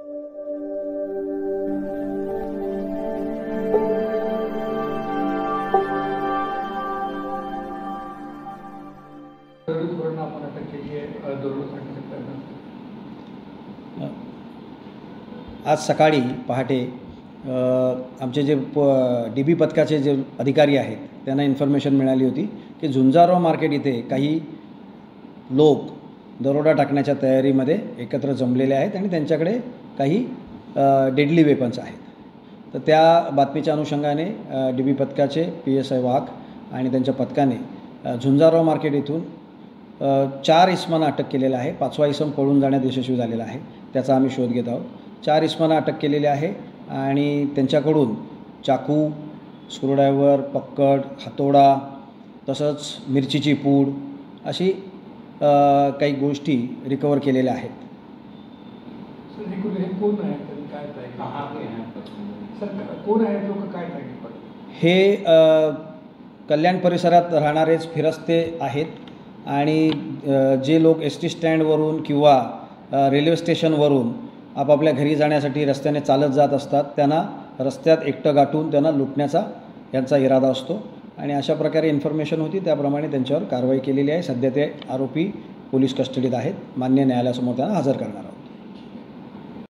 आज सकाळी पहाटे आमचे जे DB पथकाचे जे अधिकारी आहेत त्यांना इन्फॉर्मेशन मिळाली होती की झुंजारराव मार्केट इथे काही लोक दरोडा टाकण्याच्या तयारीमध्ये एकत्र जमलेले आहेत आणि त्यांच्याकडे काही डेडली वेपन्स आहेत. तर त्या बातमीच्या अनुषंगाने DB पथकाचे PSI वाघ आणि त्यांच्या पथकाने झुंजारराव मार्केट इथून 4 इसमांना अटक केलेला आहे. 5वा इसम पळून जाण्यात यशस्वी झालेला आहे. त्याचा आम्ही शोध घेत आहोत. 4 इसमांना अटक केलेली आहे आणि त्यांच्याकडून चाकू, स्क्रूड्रायव्हर, पक्कड, हातोडा तसंच मिरचीची पूड अशी काही गोष्टी रिकवर केलेल्या आहेत. हे कल्याण परिसरात राहणारेच फिरस्ते आहेत आणि जे लोक ST स्टँडवरून किंवा रेल्वे स्टेशनवरून आपापल्या घरी जाण्यासाठी रस्त्याने चालत जात असतात त्यांना रस्त्यात एकटं गाठून त्यांना लुटण्याचा यांचा इरादा असतो आणि अशा प्रकारे इन्फॉर्मेशन होती त्याप्रमाणे त्यांच्यावर कारवाई केलेली आहे. सध्या ते आरोपी पोलीस कस्टडीत आहेत. मान्य न्यायालयासमोर त्यांना हजर करणार आहोत.